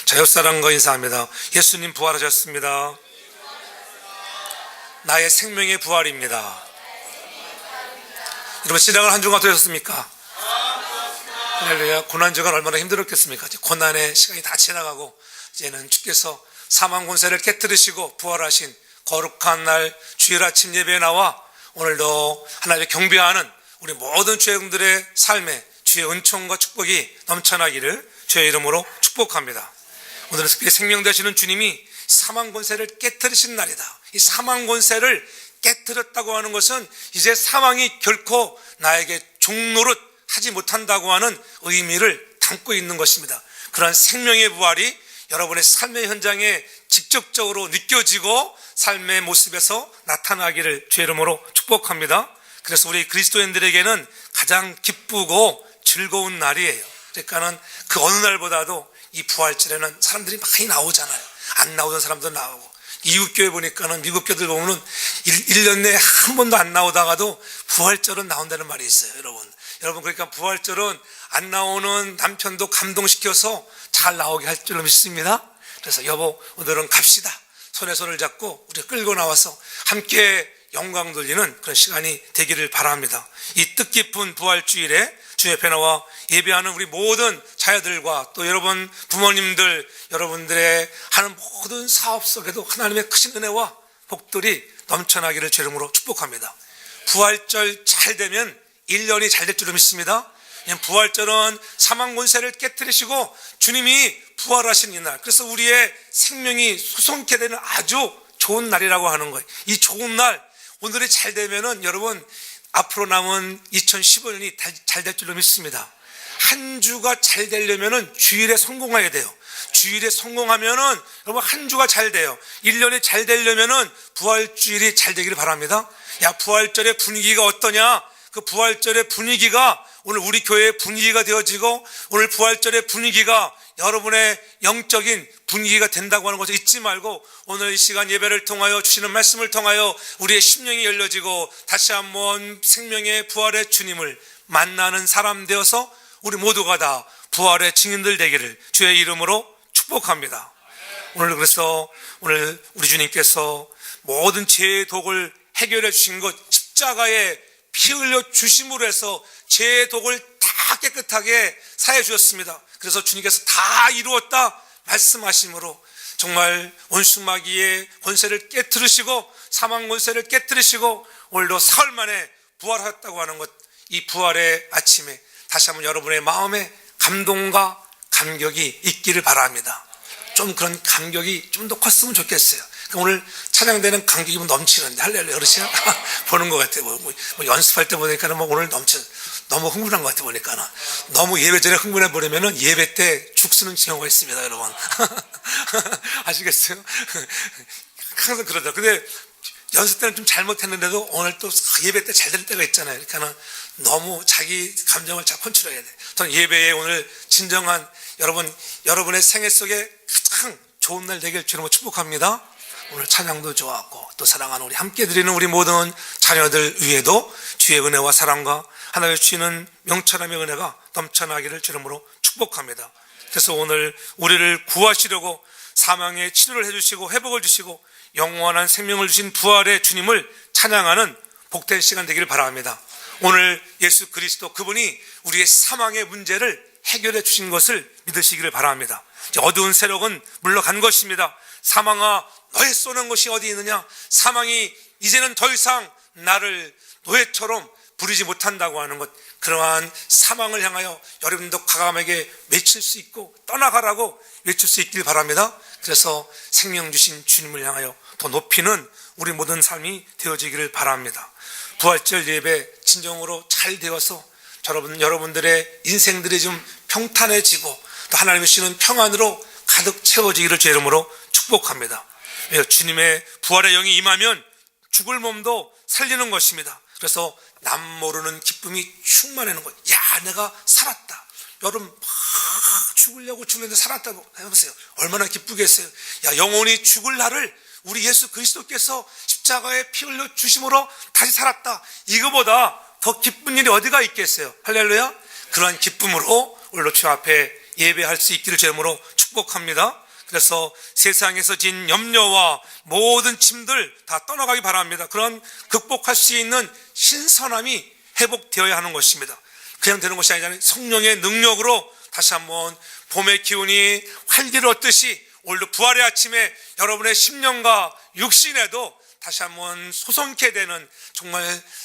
자, 옆사람과 인사합니다. 예수님 부활하셨습니다. 나의 생명의 부활입니다. 여러분, 지나간 한 주간 어떠셨습니까? 할렐루야. 고난주간 얼마나 힘들었겠습니까? 고난의 시간이 다 지나가고 이제는 주께서 사망 권세를 깨뜨리시고 부활하신 거룩한 날 주일 아침 예배에 나와 오늘도 하나님의 경배하는 우리 모든 죄인들의 삶에 주의 은총과 축복이 넘쳐나기를 주의 이름으로 축복합니다. 오늘은 특별히 생명 되시는 주님이 사망 권세를 깨뜨리신 날이다. 이 사망 권세를 깨뜨렸다고 하는 것은 이제 사망이 결코 나에게 종노릇 하지 못한다고 하는 의미를 담고 있는 것입니다. 그러한 생명의 부활이 여러분의 삶의 현장에 직접적으로 느껴지고 삶의 모습에서 나타나기를 주의 이름으로 축복합니다. 그래서 우리 그리스도인들에게는 가장 기쁘고 즐거운 날이에요. 그러니까는 그 어느 날보다도 이 부활절에는 사람들이 많이 나오잖아요. 안 나오던 사람도 나오고, 이웃교회 보니까는 미국 교회들 보면은 1년 내에 한 번도 안 나오다가도 부활절은 나온다는 말이 있어요. 여러분 그러니까 부활절은 안 나오는 남편도 감동시켜서 잘 나오게 할 줄로 믿습니다. 그래서 여보, 오늘은 갑시다. 손에 손을 잡고 우리 끌고 나와서 함께 영광 돌리는 그런 시간이 되기를 바랍니다. 이 뜻깊은 부활주일에 주의 앞에 나와 예배하는 우리 모든 자녀들과 또 여러분 부모님들, 여러분들의 하는 모든 사업 속에도 하나님의 크신 은혜와 복들이 넘쳐나기를 주의 이름으로 축복합니다. 부활절 잘 되면 1년이 잘 될 줄로 믿습니다. 부활절은 사망 권세를 깨뜨리시고 주님이 부활하신 이날, 그래서 우리의 생명이 소송케 되는 아주 좋은 날이라고 하는 거예요. 이 좋은 날, 오늘이 잘 되면은 여러분 앞으로 남은 2015년이 잘 될 줄로 믿습니다. 한 주가 잘 되려면은 주일에 성공해야 돼요. 주일에 성공하면은 여러분 한 주가 잘 돼요. 1년이 잘 되려면은 부활주일이 잘 되기를 바랍니다. 야, 부활절의 분위기가 어떠냐? 그 부활절의 분위기가 오늘 우리 교회의 분위기가 되어지고, 오늘 부활절의 분위기가 여러분의 영적인 분위기가 된다고 하는 것을 잊지 말고, 오늘 이 시간 예배를 통하여 주시는 말씀을 통하여 우리의 심령이 열려지고 다시 한번 생명의 부활의 주님을 만나는 사람 되어서 우리 모두가 다 부활의 증인들 되기를 주의 이름으로 축복합니다. 오늘 그래서 오늘 우리 주님께서 모든 죄의 독을 해결해 주신 것, 십자가에 피 흘려 주심으로 해서 죄의 독을 다 깨끗하게 사해 주셨습니다. 그래서 주님께서 다 이루었다 말씀하심으로 정말 원수마귀의 권세를 깨뜨리시고 사망 권세를 깨뜨리시고 오늘도 사흘 만에 부활하셨다고 하는 것, 이 부활의 아침에 다시 한번 여러분의 마음에 감동과 감격이 있기를 바랍니다. 좀 그런 감격이 좀 더 컸으면 좋겠어요. 오늘 찬양되는 감격이 넘치는데, 할렐루야, 그렇죠? 보는 것 같아요. 뭐 연습할 때 보니까는 오늘 너무 흥분한 것 같아 보니까는. 너무 예배 전에 흥분해 버리면은 예배 때 죽 쓰는 경우가 있습니다, 여러분. 아시겠어요? 항상 그러죠. 근데 연습 때는 좀 잘못했는데도 오늘 또 예배 때 잘 될 때가 있잖아요. 그러니까는 너무 자기 감정을 잘 컨트롤해야 돼. 저는 예배에 오늘 진정한 여러분의 생애 속에 가장 좋은 날 되길 주님으로 축복합니다. 오늘 찬양도 좋았고 또 사랑하는 우리 함께 드리는 우리 모든 자녀들 위에도 주의 은혜와 사랑과 하나님의 주시는 명철함의 은혜가 넘쳐나기를 주님으로 축복합니다. 그래서 오늘 우리를 구하시려고 사망의 치료를 해주시고 회복을 주시고 영원한 생명을 주신 부활의 주님을 찬양하는 복된 시간 되기를 바랍니다. 오늘 예수 그리스도 그분이 우리의 사망의 문제를 해결해 주신 것을 믿으시기를 바랍니다. 어두운 세력은 물러간 것입니다. 사망아, 너의 쏘는 것이 어디 있느냐? 사망이 이제는 더 이상 나를 노예처럼 부리지 못한다고 하는 것, 그러한 사망을 향하여 여러분도 과감하게 외칠 수 있고 떠나가라고 외칠 수 있길 바랍니다. 그래서 생명 주신 주님을 향하여 더 높이는 우리 모든 삶이 되어지기를 바랍니다. 부활절 예배 진정으로 잘 되어서 여러분들의 인생들이 좀 평탄해지고 또 하나님의 주시는 평안으로 가득 채워지기를 주의 이름으로 축복합니다. 주님의 부활의 영이 임하면 죽을 몸도 살리는 것입니다. 그래서 남 모르는 기쁨이 충만하는 것. 야, 내가 살았다. 여러분 막 죽으려고 죽는데 살았다고 해보세요. 얼마나 기쁘겠어요. 야, 영혼이 죽을 날을 우리 예수 그리스도께서 십자가에 피 흘려 주심으로 다시 살았다. 이거보다 더 기쁜 일이 어디가 있겠어요. 할렐루야. 그러한 기쁨으로 오늘도 주 앞에 예배할 수 있기를 주님으로 축복합니다. 축복합니다. 그래서 세상에서 진 염려와 모든 짐들 다 떠나가기 바랍니다. 그런 극복할 수 있는 신선함이 회복되어야 하는 것입니다. 그냥 되는 것이 아니잖아요. 성령의 능력으로 다시 한번 봄의 기운이 활기를 얻듯이 오늘도 부활의 아침에 여러분의 심령과 육신에도 다시 한번 솟게 되는 정말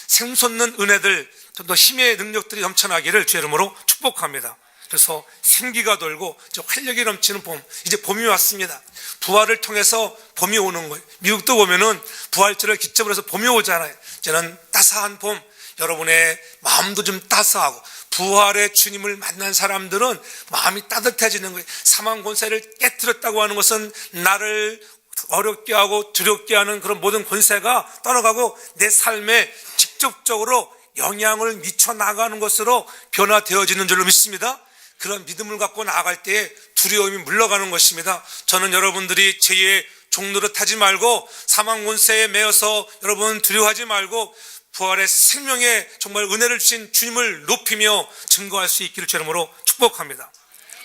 샘솟는 은혜들, 좀 더 힘의 능력들이 넘쳐나기를 주의 이름으로 축복합니다. 그래서 생기가 돌고 활력이 넘치는 봄, 이제 봄이 왔습니다. 부활을 통해서 봄이 오는 거예요. 미국도 보면은 부활절을 기점으로 해서 봄이 오잖아요. 이제는 따스한 봄, 여러분의 마음도 좀 따스하고 부활의 주님을 만난 사람들은 마음이 따뜻해지는 거예요. 사망 권세를 깨뜨렸다고 하는 것은 나를 어렵게 하고 두렵게 하는 그런 모든 권세가 떠나가고 내 삶에 직접적으로 영향을 미쳐 나가는 것으로 변화되어지는 줄로 믿습니다. 그런 믿음을 갖고 나아갈 때에 두려움이 물러가는 것입니다. 저는 여러분들이 죄의 종노릇 하지 말고 사망 권세에 매여서 여러분 두려워하지 말고 부활의 생명에 정말 은혜를 주신 주님을 높이며 증거할 수 있기를 주의 이름으로 축복합니다.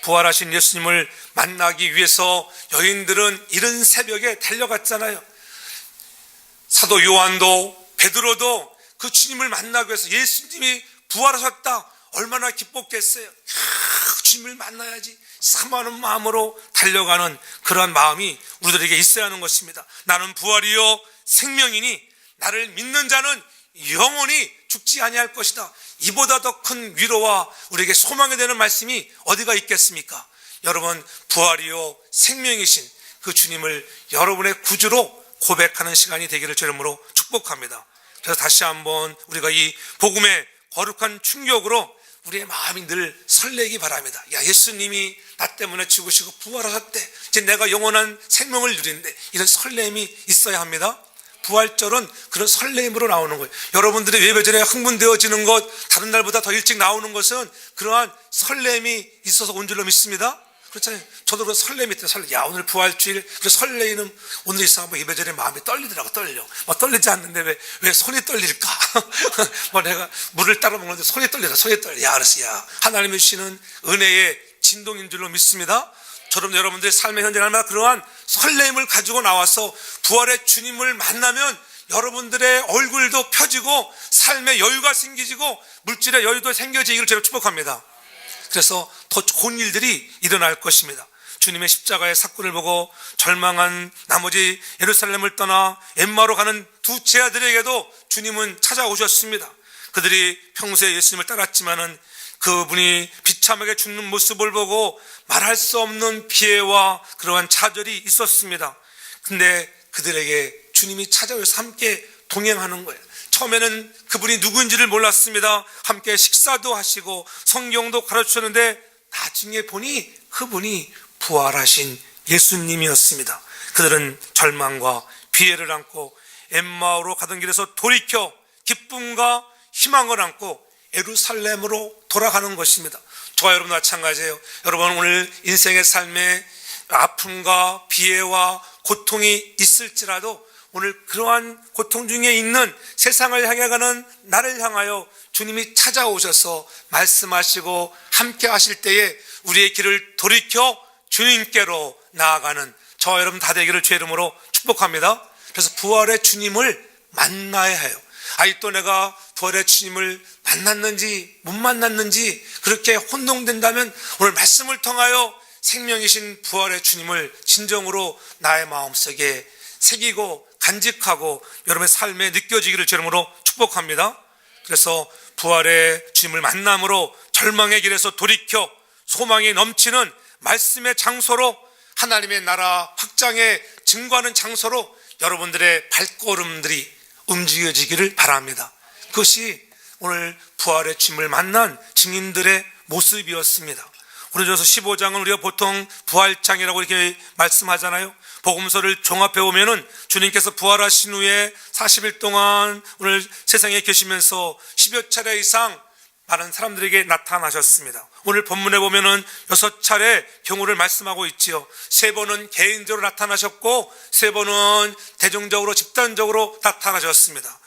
부활하신 예수님을 만나기 위해서 여인들은 이른 새벽에 달려갔잖아요. 사도 요한도 베드로도 그 주님을 만나기 위해서 예수님이 부활하셨다 얼마나 기뻤겠어요. 주님을 만나야지 사모하는 마음으로 달려가는 그러한 마음이 우리들에게 있어야 하는 것입니다. 나는 부활이요 생명이니 나를 믿는 자는 영원히 죽지 아니할 것이다. 이보다 더 큰 위로와 우리에게 소망이 되는 말씀이 어디가 있겠습니까? 여러분, 부활이요 생명이신 그 주님을 여러분의 구주로 고백하는 시간이 되기를 주의 이름으로 축복합니다. 그래서 다시 한번 우리가 이 복음의 거룩한 충격으로 우리의 마음이 늘 설레기 바랍니다. 야, 예수님이 나 때문에 죽으시고 부활하셨대. 이제 내가 영원한 생명을 누리는데 이런 설렘이 있어야 합니다. 부활절은 그런 설렘으로 나오는 거예요. 여러분들의 예배전에 흥분되어지는 것, 다른 날보다 더 일찍 나오는 것은 그러한 설렘이 있어서 온 줄로 믿습니다. 그렇잖아요. 저도 그런 설렘이 있대요. 설렘. 야, 오늘 부활주일. 그래서 설레이는 오늘 이상하면 예배전에 마음이 떨리더라고, 떨려. 떨리지 않는데 왜 손이 떨릴까? 내가 물을 따라 먹는데 손이 떨리다, 손이 떨려. 야, 그래서 야, 하나님이 주시는 은혜의 진동인 줄로 믿습니다. 저런 여러분들의 삶의 현재 날마다 그러한 설렘을 가지고 나와서 부활의 주님을 만나면 여러분들의 얼굴도 펴지고 삶의 여유가 생기지고 물질의 여유도 생겨지기를 제가 축복합니다. 그래서 더 좋은 일들이 일어날 것입니다. 주님의 십자가의 사건을 보고 절망한 나머지 예루살렘을 떠나 엠마로 가는 두 제자들에게도 주님은 찾아오셨습니다. 그들이 평소에 예수님을 따랐지만은 그분이 비참하게 죽는 모습을 보고 말할 수 없는 피해와 그러한 좌절이 있었습니다. 근데 그들에게 주님이 찾아오셔서 함께 동행하는 거예요. 처음에는 그분이 누구인지를 몰랐습니다. 함께 식사도 하시고 성경도 가르치셨는데 나중에 보니 그분이 부활하신 예수님이었습니다. 그들은 절망과 비애를 안고 엠마오로 가던 길에서 돌이켜 기쁨과 희망을 안고 예루살렘으로 돌아가는 것입니다. 저와 여러분 마찬가지예요. 여러분 오늘 인생의 삶에 아픔과 비애와 고통이 있을지라도 오늘 그러한 고통 중에 있는 세상을 향해 가는 나를 향하여 주님이 찾아오셔서 말씀하시고 함께 하실 때에 우리의 길을 돌이켜 주님께로 나아가는 저와 여러분 다 되기를 주의 이름으로 축복합니다. 그래서 부활의 주님을 만나야 해요. 아직도 내가 부활의 주님을 만났는지 못 만났는지 그렇게 혼동된다면 오늘 말씀을 통하여 생명이신 부활의 주님을 진정으로 나의 마음속에 새기고 간직하고 여러분의 삶에 느껴지기를 주의 이름으로 축복합니다. 그래서 부활의 주님을 만남으로 절망의 길에서 돌이켜 소망이 넘치는 말씀의 장소로 하나님의 나라 확장에 증거하는 장소로 여러분들의 발걸음들이 움직여지기를 바랍니다. 그것이 오늘 부활의 주님을 만난 증인들의 모습이었습니다. 고린도전서 15장은 우리가 보통 부활장이라고 이렇게 말씀하잖아요. 복음서를 종합해 보면은 주님께서 부활하신 후에 40일 동안 오늘 세상에 계시면서 10여 차례 이상 많은 사람들에게 나타나셨습니다. 오늘 본문에 보면은 6차례 경우를 말씀하고 있지요. 3번은 개인적으로 나타나셨고 3번은 대중적으로 집단적으로 나타나셨습니다.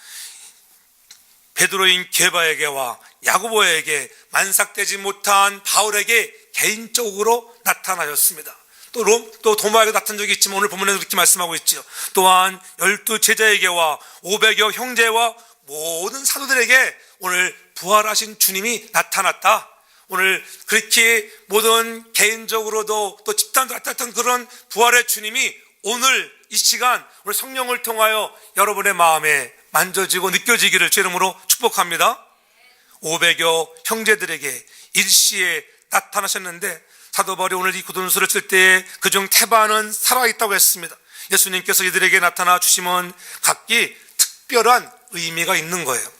베드로인 게바에게와 야고보에게 만삭되지 못한 바울에게 개인적으로 나타나셨습니다. 또 도마에게 나타난 적이 있지만 오늘 본문에서 그렇게 말씀하고 있지요. 또한 12 제자에게와 500여 형제와 모든 사도들에게 오늘 부활하신 주님이 나타났다. 오늘 그렇게 모든 개인적으로도 또 집단도 나타났던 그런 부활의 주님이 오늘 이 시간 오늘 성령을 통하여 여러분의 마음에 만져지고 느껴지기를 주 이름으로 축복합니다. 500여 형제들에게 일시에 나타나셨는데 사도 바울이 오늘 이 고린도전서를 쓸 때에 그중 태반은 살아있다고 했습니다. 예수님께서 이들에게 나타나 주심은 각기 특별한 의미가 있는 거예요.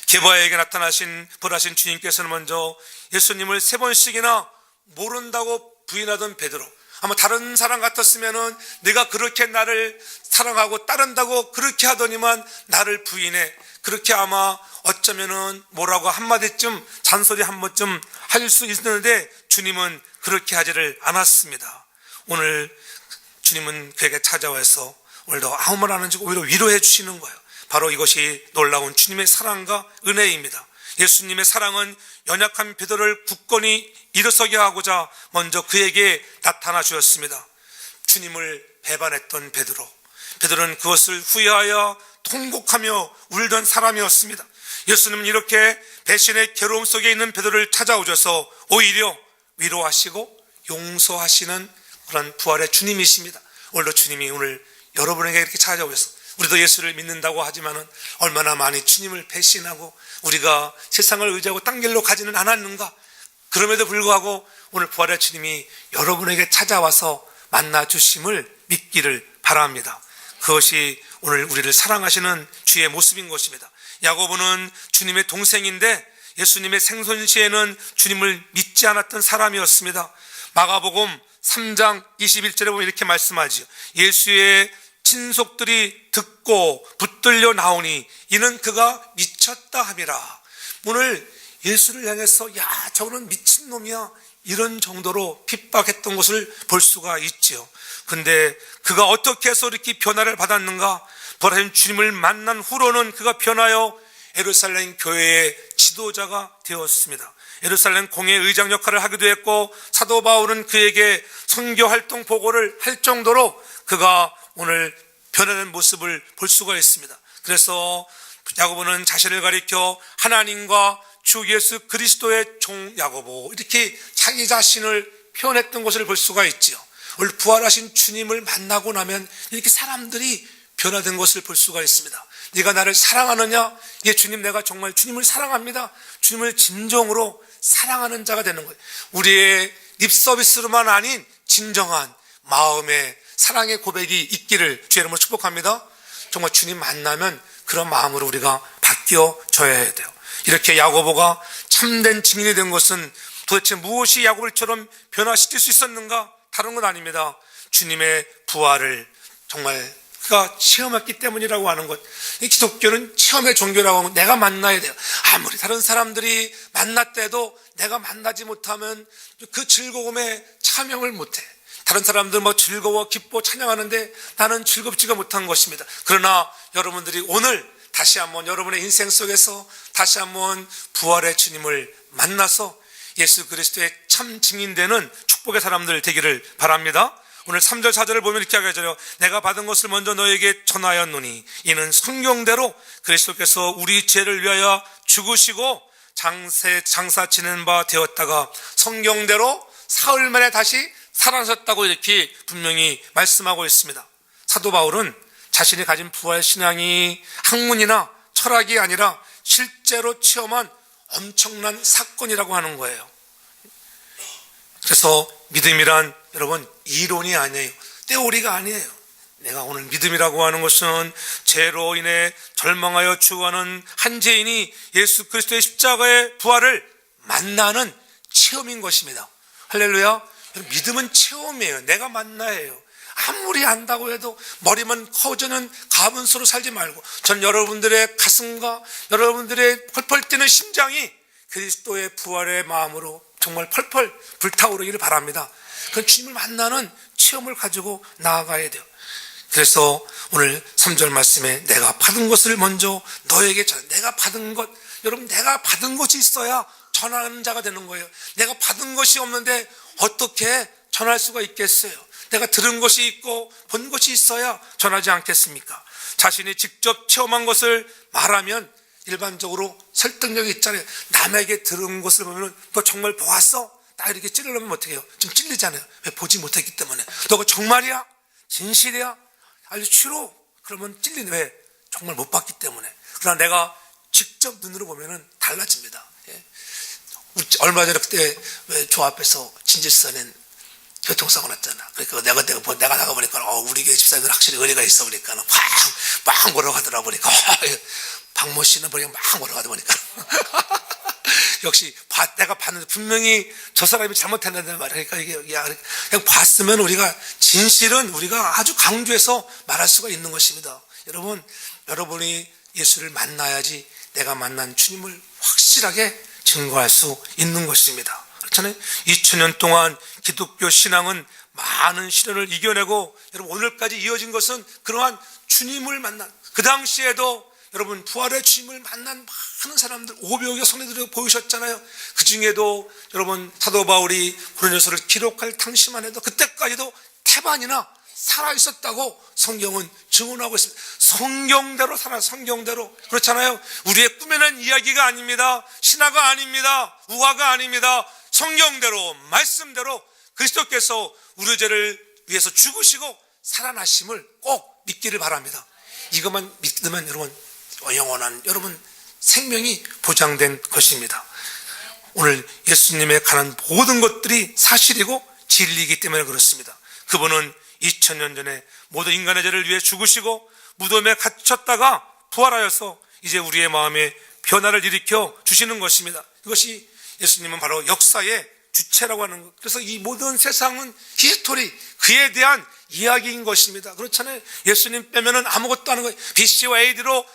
게바에게 나타나신 부활하신 주님께서는 먼저 예수님을 3번씩이나 모른다고 부인하던 베드로, 아마 다른 사람 같았으면은 네가 그렇게 나를 사랑하고 따른다고 그렇게 하더니만 나를 부인해, 그렇게 아마 어쩌면은 뭐라고 한마디쯤 잔소리 한 번쯤 할 수 있는데 주님은 그렇게 하지를 않았습니다. 오늘 주님은 그에게 찾아와서 오늘도 아무 말 안 하고 오히려 위로해 주시는 거예요. 바로 이것이 놀라운 주님의 사랑과 은혜입니다. 예수님의 사랑은 연약한 베드로를 굳건히 일어서게 하고자 먼저 그에게 나타나 주었습니다. 주님을 배반했던 베드로는 그것을 후회하여 통곡하며 울던 사람이었습니다. 예수님은 이렇게 배신의 괴로움 속에 있는 베드로를 찾아오셔서 오히려 위로하시고 용서하시는 그런 부활의 주님이십니다. 오늘도 주님이 오늘 여러분에게 이렇게 찾아오셔서, 우리도 예수를 믿는다고 하지만은 얼마나 많이 주님을 배신하고 우리가 세상을 의지하고 딴 길로 가지는 않았는가. 그럼에도 불구하고 오늘 부활의 주님이 여러분에게 찾아와서 만나 주심을 믿기를 바랍니다. 그것이 오늘 우리를 사랑하시는 주의 모습인 것입니다. 야고보는 주님의 동생인데 예수님의 생존 시에는 주님을 믿지 않았던 사람이었습니다. 마가복음 3장 21절에 보면 이렇게 말씀하지요. 예수의 친속들이 듣고 붙들려 나오니 이는 그가 미쳤다 함이라. 오늘 예수를 향해서 야 저거는 미친놈이야 이런 정도로 핍박했던 것을 볼 수가 있지요. 근데 그가 어떻게 해서 이렇게 변화를 받았는가? 부활하신 주님을 만난 후로는 그가 변하여 예루살렘 교회의 지도자가 되었습니다. 예루살렘 공회 의장 역할을 하기도 했고 사도 바울은 그에게 선교 활동 보고를 할 정도로 그가 오늘 변화된 모습을 볼 수가 있습니다. 그래서 야고보는 자신을 가리켜 하나님과 주 예수 그리스도의 종 야고보 이렇게 자기 자신을 표현했던 것을 볼 수가 있지요. 오늘 부활하신 주님을 만나고 나면 이렇게 사람들이 변화된 것을 볼 수가 있습니다. 네가 나를 사랑하느냐? 예, 주님, 내가 정말 주님을 사랑합니다. 주님을 진정으로 사랑하는 자가 되는 거예요. 우리의 립서비스로만 아닌 진정한 마음의 사랑의 고백이 있기를 주의 이름으로 축복합니다. 정말 주님 만나면 그런 마음으로 우리가 바뀌어져야 돼요. 이렇게 야고보가 참된 증인이 된 것은 도대체 무엇이 야고보처럼 변화시킬 수 있었는가? 다른 건 아닙니다. 주님의 부활을 정말 그가 체험했기 때문이라고 하는 것. 이 기독교는 체험의 종교라고 하면 내가 만나야 돼요. 아무리 다른 사람들이 만났대도 내가 만나지 못하면 그 즐거움에 참여를 못해. 다른 사람들 즐거워 기뻐 찬양하는데 나는 즐겁지가 못한 것입니다. 그러나 여러분들이 오늘 다시 한번 여러분의 인생 속에서 다시 한번 부활의 주님을 만나서 예수 그리스도의 참 증인되는 축복의 사람들 되기를 바랍니다. 오늘 3절 4절을 보면 이렇게 하죠. 내가 받은 것을 먼저 너에게 전하였노니 이는 성경대로 그리스도께서 우리 죄를 위하여 죽으시고 장사 지는 바 되었다가 성경대로 사흘 만에 다시 살아나셨다고 이렇게 분명히 말씀하고 있습니다. 사도 바울은 자신이 가진 부활 신앙이 학문이나 철학이 아니라 실제로 체험한 엄청난 사건이라고 하는 거예요. 그래서 믿음이란 여러분 이론이 아니에요. 때오리가 아니에요. 내가 오늘 믿음이라고 하는 것은 죄로 인해 절망하여 죽어가는 한 죄인이 예수 그리스도의 십자가의 부활을 만나는 체험인 것입니다. 할렐루야. 믿음은 체험이에요. 내가 만나야 해요. 아무리 안다고 해도 머리만 커지는 가분수로 살지 말고 전 여러분들의 가슴과 여러분들의 펄펄 뛰는 심장이 그리스도의 부활의 마음으로 정말 펄펄 불타오르기를 바랍니다. 그 주님을 만나는 체험을 가지고 나아가야 돼요. 그래서 오늘 3절 말씀에 내가 받은 것을 먼저 너에게 전해. 내가 받은 것, 여러분 내가 받은 것이 있어야 전하는 자가 되는 거예요. 내가 받은 것이 없는데 어떻게 전할 수가 있겠어요? 내가 들은 것이 있고 본 것이 있어야 전하지 않겠습니까? 자신이 직접 체험한 것을 말하면 일반적으로 설득력이 있잖아요. 남에게 들은 것을 보면 너 정말 보았어? 나 이렇게 찌르려면 어떻게 해요? 지금 찔리잖아요. 왜? 보지 못했기 때문에. 너가 정말이야? 진실이야? 알려 주로 그러면 찔리네. 왜? 정말 못 봤기 때문에. 그러나 내가 직접 눈으로 보면은 달라집니다. 예. 얼마 전에 그때 왜 저 앞에서 진질서는 교통사고 났잖아. 그러니까 내가 나가보니까 우리 교회 집사님들 확실히 의리가 있어 보니까 막 뭐라고 하더라 보니까 박모 씨는 보니까 막 뭐라고 하다 보니까 역시 내가 봤는데 분명히 저 사람이 잘못했는데 말이야. 그러니까 이게 그냥 봤으면 우리가 진실은 우리가 아주 강조해서 말할 수가 있는 것입니다. 여러분이 예수를 만나야지 내가 만난 주님을 확실하게 증거할 수 있는 것입니다. 그렇잖아요. 2000년 동안 기독교 신앙은 많은 시련을 이겨내고 여러분 오늘까지 이어진 것은 그러한 주님을 만난, 그 당시에도 여러분 부활의 주님을 만난 많은 사람들 500여 성도들이 보이셨잖아요. 그 중에도 여러분 사도 바울이 고린도서를 기록할 당시만 해도 그때까지도 태반이나 살아있었다고 성경은 증언하고 있습니다. 성경대로 살아, 성경대로. 그렇잖아요. 우리의 꾸며낸 이야기가 아닙니다. 신화가 아닙니다. 우화가 아닙니다. 성경대로, 말씀대로 그리스도께서 우리 죄를 위해서 죽으시고 살아나심을 꼭 믿기를 바랍니다. 이것만 믿으면 여러분 영원한 여러분 생명이 보장된 것입니다. 오늘 예수님에 관한 모든 것들이 사실이고 진리이기 때문에 그렇습니다. 그분은 2000년 전에 모든 인간의 죄를 위해 죽으시고 무덤에 갇혔다가 부활하여서 이제 우리의 마음에 변화를 일으켜 주시는 것입니다. 이것이 예수님은 바로 역사의 주체라고 하는 것. 그래서 이 모든 세상은 히스토리, 그에 대한 이야기인 것입니다. 그렇잖아요. 예수님 빼면은 아무것도 아닌 거예요. BC와 AD로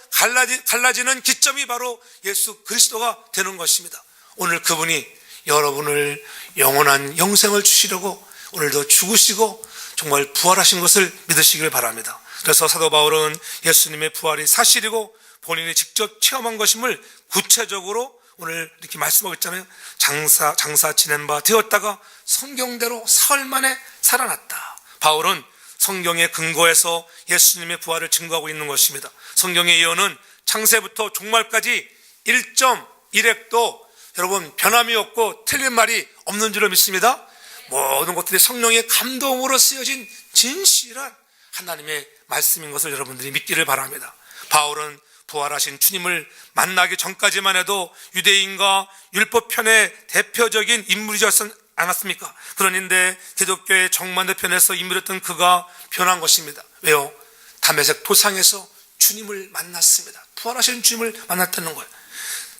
갈라지는 기점이 바로 예수 그리스도가 되는 것입니다. 오늘 그분이 여러분을 영원한 영생을 주시려고 오늘도 죽으시고 정말 부활하신 것을 믿으시길 바랍니다. 그래서 사도 바울은 예수님의 부활이 사실이고 본인이 직접 체험한 것임을 구체적으로 오늘 이렇게 말씀하고 있잖아요. 장사 지낸 바 되었다가 성경대로 사흘 만에 살아났다. 바울은 성경에 근거해서 예수님의 부활을 증거하고 있는 것입니다. 성경의 예언은 창세부터 종말까지 1.1획도 여러분 변함이 없고 틀린 말이 없는 줄로 믿습니다. 모든 것들이 성령의 감동으로 쓰여진 진실한 하나님의 말씀인 것을 여러분들이 믿기를 바랍니다. 바울은 부활하신 주님을 만나기 전까지만 해도 유대인과 율법편의 대표적인 인물이었지 않았습니까? 그런데 기독교의 정반대편에서 인물이었던 그가 변한 것입니다. 왜요? 다메섹 도상에서 주님을 만났습니다. 부활하신 주님을 만났다는 거예요.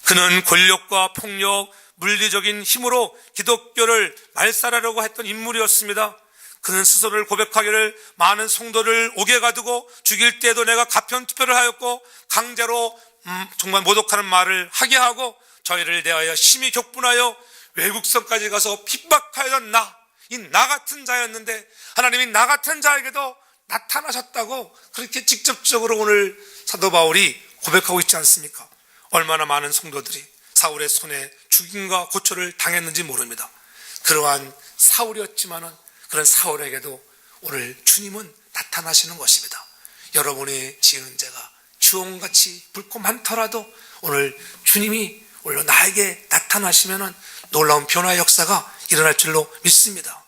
그는 권력과 폭력, 물리적인 힘으로 기독교를 말살하려고 했던 인물이었습니다. 그는 스스로를 고백하기를 많은 성도를 옥에 가두고 죽일 때에도 내가 가편투표를 하였고 강제로 정말 모독하는 말을 하게 하고 저희를 대하여 심히 격분하여 외국성까지 가서 핍박하였던 이 나 같은 자였는데 하나님이 나 같은 자에게도 나타나셨다고 그렇게 직접적으로 오늘 사도 바울이 고백하고 있지 않습니까? 얼마나 많은 성도들이 사울의 손에 죽임과 고초를 당했는지 모릅니다. 그러한 사울이었지만은 그런 사울에게도 오늘 주님은 나타나시는 것입니다. 여러분의 지은 죄가 주홍같이 붉고 많더라도 오늘 주님이 오늘 나에게 나타나시면은 놀라운 변화의 역사가 일어날 줄로 믿습니다.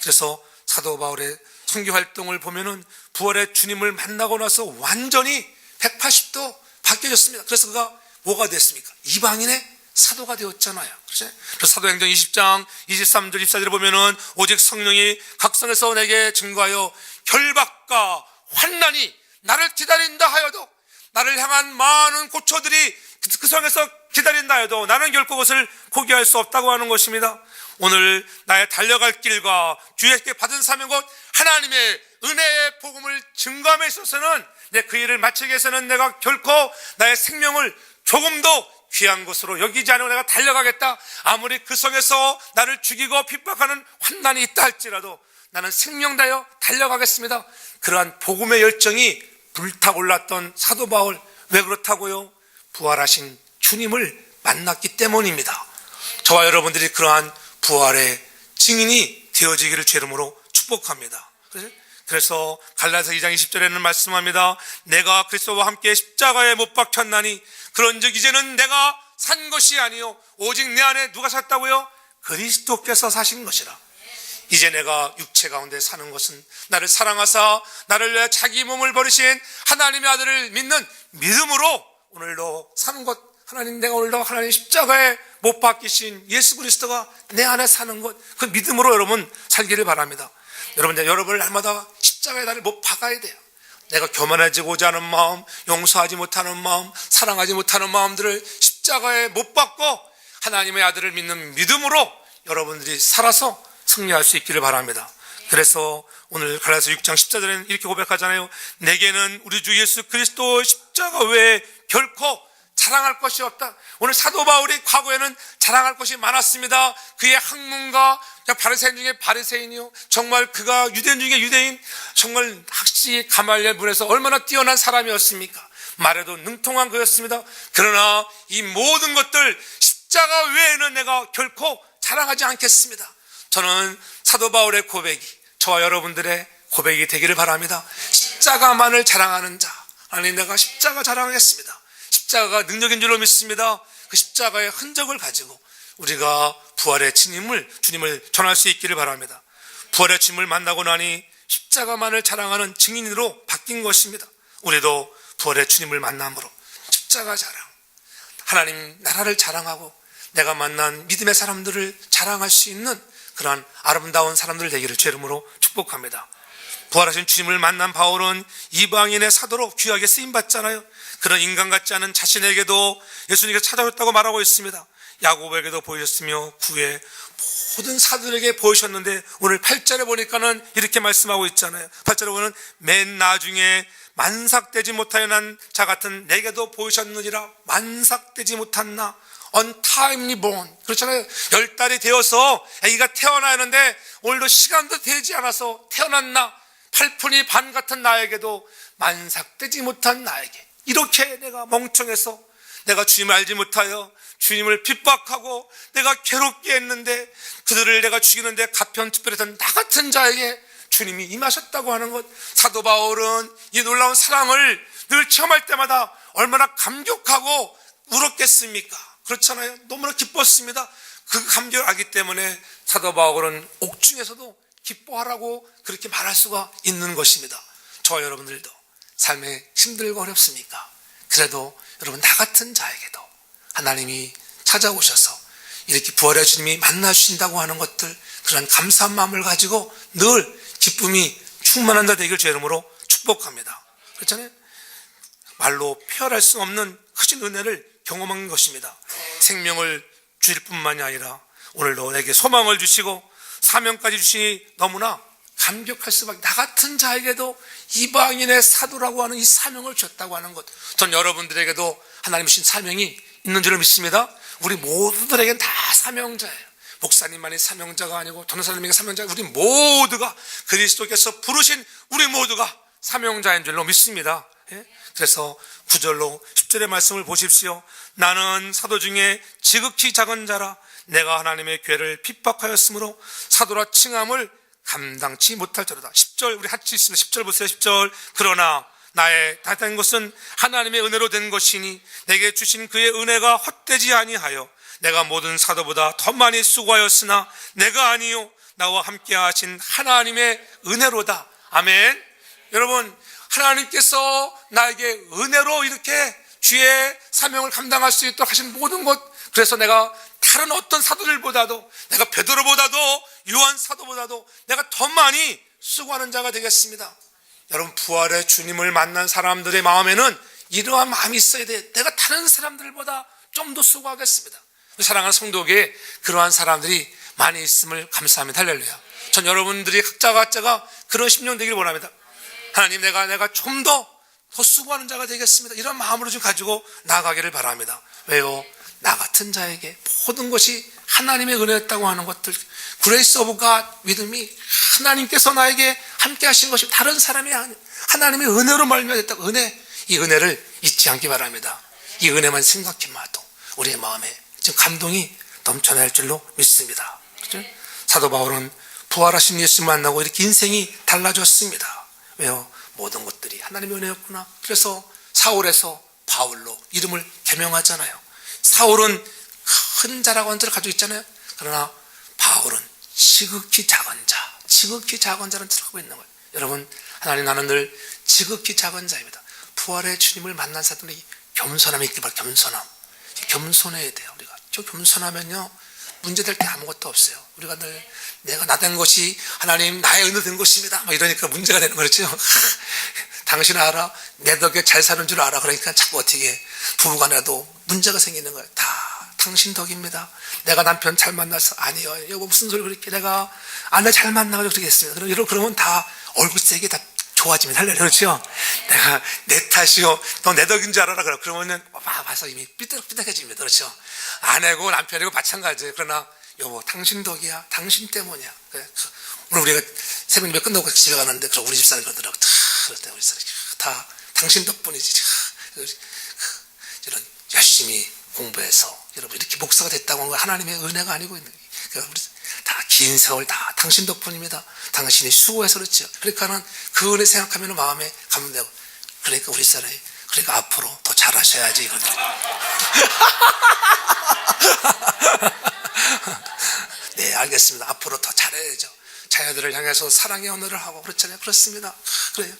그래서 사도 바울의 선교 활동을 보면은 부활의 주님을 만나고 나서 완전히 180도 바뀌어졌습니다. 그래서 그가 뭐가 됐습니까? 이방인의 사도가 되었잖아요. 그래서 사도행전 20장 23절 24절을 보면은 오직 성령이 각성에서 내게 증거하여 결박과 환난이 나를 기다린다 하여도 나를 향한 많은 고초들이 그 성에서 기다린다 해도 나는 결코 그것을 포기할 수 없다고 하는 것입니다. 오늘 나의 달려갈 길과 주에게 받은 사명 곧 하나님의 은혜의 복음을 증거함에 있어서는 내 그 일을 마치기 위해서는 내가 결코 나의 생명을 조금도 귀한 것으로 여기지 않으면 내가 달려가겠다. 아무리 그 성에서 나를 죽이고 핍박하는 환난이 있다 할지라도 나는 생명 다여 달려가겠습니다. 그러한 복음의 열정이 불타올랐던 사도 바울, 왜 그렇다고요? 부활하신 주님을 만났기 때문입니다. 저와 여러분들이 그러한 부활의 증인이 되어지기를 제 이름으로 축복합니다. 그래서 갈라디아서 2장 20절에는 말씀합니다. 내가 그리스도와 함께 십자가에 못 박혔나니 그런즉 이제는 내가 산 것이 아니요 오직 내 안에 누가 샀다고요? 그리스도께서 사신 것이라. 이제 내가 육체 가운데 사는 것은 나를 사랑하사 나를 위해 자기 몸을 버리신 하나님의 아들을 믿는 믿음으로 오늘도 사는 것. 하나님, 내가 오늘도 하나님 십자가에 못 박히신 예수 그리스도가 내 안에 사는 것, 그 믿음으로 여러분 살기를 바랍니다. 여러분을 날마다 십자가에 나를 못 박아야 돼요. 내가 교만해지고자 하는 마음, 용서하지 못하는 마음, 사랑하지 못하는 마음들을 십자가에 못 박고 하나님의 아들을 믿는 믿음으로 여러분들이 살아서 승리할 수 있기를 바랍니다. 그래서 오늘 갈라디아서 6장 14절에는 이렇게 고백하잖아요. 내게는 우리 주 예수 그리스도 십자가 외에 결코 자랑할 것이 없다. 오늘 사도 바울이 과거에는 자랑할 것이 많았습니다. 그의 학문과 바리새인 중에 바리새인이요, 정말 그가 유대인 중에 유대인, 정말 학시 가말리엘 문에서 얼마나 뛰어난 사람이었습니까? 말에도 능통한 그였습니다. 그러나 이 모든 것들 십자가 외에는 내가 결코 자랑하지 않겠습니다. 저는 사도 바울의 고백이 저와 여러분들의 고백이 되기를 바랍니다. 십자가만을 자랑하는 자, 아니 내가 십자가 자랑하겠습니다. 십자가가 능력인 줄로 믿습니다. 그 십자가의 흔적을 가지고 우리가 부활의 주님을 전할 수 있기를 바랍니다. 부활의 주님을 만나고 나니 십자가만을 자랑하는 증인으로 바뀐 것입니다. 우리도 부활의 주님을 만남으로 십자가 자랑, 하나님 나라를 자랑하고 내가 만난 믿음의 사람들을 자랑할 수 있는 그러한 아름다운 사람들 되기를 주의 이름으로 축복합니다. 부활하신 주님을 만난 바울은 이방인의 사도로 귀하게 쓰임받잖아요. 그런 인간 같지 않은 자신에게도 예수님께서 찾아오셨다고 말하고 있습니다. 야고보에게도 보이셨으며 구의 모든 사도들에게 보이셨는데 오늘 8절에 보니까는 이렇게 말씀하고 있잖아요. 8절에 보면 맨 나중에 만삭되지 못하여 난 자 같은 내게도 보이셨느니라. 만삭되지 못한 나, untimely born, 그렇잖아요. 10달이 되어서 아기가 태어나야 하는데 오늘도 시간도 되지 않아서 태어난 나, 8푼이 반 같은 나에게도 만삭되지 못한 나에게, 이렇게 내가 멍청해서 내가 주님을 알지 못하여 주님을 핍박하고 내가 괴롭게 했는데 그들을 내가 죽이는데 가편투별했던 나 같은 자에게 주님이 임하셨다고 하는 것. 사도 바울은 이 놀라운 사랑을 늘 체험할 때마다 얼마나 감격하고 울었겠습니까? 그렇잖아요. 너무나 기뻤습니다. 그 감격을 알기 때문에 사도 바울은 옥중에서도 기뻐하라고 그렇게 말할 수가 있는 것입니다. 저와 여러분들도 삶에 힘들고 어렵습니까? 그래도 여러분 나 같은 자에게도 하나님이 찾아오셔서 이렇게 부활의 주님이 만나주신다고 하는 것들, 그런 감사한 마음을 가지고 늘 기쁨이 충만한 자 되기를 주의 이름으로 축복합니다. 그렇잖아요. 말로 표현할 수 없는 크신 은혜를 경험한 것입니다. 생명을 주실 뿐만이 아니라 오늘도 내게 소망을 주시고 사명까지 주시니 너무나 감격할 수밖에. 나 같은 자에게도 이방인의 사도라고 하는 이 사명을 주셨다고 하는 것, 전 여러분들에게도 하나님 주신 사명이 있는 줄을 믿습니다. 우리 모두들에게는 다 사명자예요. 목사님만이 사명자가 아니고 전도사님에게 사명자, 우리 모두가 그리스도께서 부르신 우리 모두가 사명자인 줄로 믿습니다. 그래서 9절로 10절의 말씀을 보십시오. 나는 사도 중에 지극히 작은 자라 내가 하나님의 교회를 핍박하였으므로 사도라 칭함을 감당치 못할 자로다. 10절 우리 같이 있습니다. 10절 보세요. 10절 그러나 나의 다 된 것은 하나님의 은혜로 된 것이니 내게 주신 그의 은혜가 헛되지 아니하여 내가 모든 사도보다 더 많이 수고하였으나 내가 아니요 나와 함께 하신 하나님의 은혜로다. 아멘. 여러분, 하나님께서 나에게 은혜로 이렇게 주의 사명을 감당할 수 있도록 하신 모든 것, 그래서 내가 다른 어떤 사도들보다도, 내가 베드로보다도 요한 사도보다도 내가 더 많이 수고하는 자가 되겠습니다. 여러분, 부활의 주님을 만난 사람들의 마음에는 이러한 마음이 있어야 돼요. 내가 다른 사람들보다 좀 더 수고하겠습니다. 사랑하는 성도에게 그러한 사람들이 많이 있음을 감사합니다. 할렐루야. 전 여러분들이 각자가 그런 심령 되기를 원합니다. 하나님, 내가 좀 더 수고하는 자가 되겠습니다. 이런 마음으로 좀 가지고 나아가기를 바랍니다. 왜요? 나 같은 자에게 모든 것이 하나님의 은혜였다고 하는 것들, 그레이스 오브 갓 믿음이 하나님께서 나에게 함께 하신 것이 다른 사람이 아니에요. 하나님의 은혜로 말미암았다고. 이 은혜를 잊지 않기 바랍니다. 이 은혜만 생각해봐도 우리의 마음에 지금 감동이 넘쳐날 줄로 믿습니다. 그렇죠? 사도 바울은 부활하신 예수 만나고 이렇게 인생이 달라졌습니다. 왜요? 모든 것들이 하나님의 은혜였구나. 그래서 사울에서 바울로 이름을 개명하잖아요. 사울은 큰 자라고 한 자를 가지고 있잖아요. 그러나 바울은 지극히 작은 자를 들어가고 있는 거예요. 여러분, 하나님 나는 늘 지극히 작은 자입니다. 부활의 주님을 만난 사람들이 겸손함이 있기 바랍니다. 겸손해야 돼요. 우리가 겸손하면요 문제될 게 아무것도 없어요. 우리가 늘 내가 나 된 것이 하나님 나의 은혜 된 것입니다 막 이러니까 문제가 되는 거죠. 당신 알아? 내 덕에 잘 사는 줄 알아? 그러니까 자꾸 어떻게 부부간에도 문제가 생기는 거예요. 다 당신 덕입니다. 내가 남편 잘 만나서 아니요 여보 무슨 소리 그렇게 내가 아내 잘 만나가지고 그러겠습니다. 그러면 다 얼굴색이 다 좋아집니다. 할렐루야. 그렇죠? 내가 내 탓이요. 너 내 덕인 줄 알아라. 그러면은 봐서 이미 삐딱삐딱해집니다. 그렇죠? 아내고 남편이고 마찬가지예요. 그러나 여보 당신 덕이야. 당신 때문이야. 그래. 오늘 우리가 새벽 예배 끝나고 집에 가는데 그럼 우리 집사람이 그러더라고. 그럴 때 우리 집사람이 다 당신 덕분이지. 이런 열심히 공부해서 여러분 이렇게 목사가 됐다고 하는 건 하나님의 은혜가 아니고 있는 거예요. 그러니까 우리 다 긴 세월 다 당신 덕분입니다. 당신이 수고해서 그렇죠. 그러니까는 그 은혜 생각하면 마음에 감동되고 그러니까 우리 사람이 그러니까 앞으로 더 잘하셔야지 이거들. 네 알겠습니다. 앞으로 더 잘해야죠. 자녀들을 향해서 사랑의 언어를 하고 그렇잖아요. 그렇습니다. 그래요.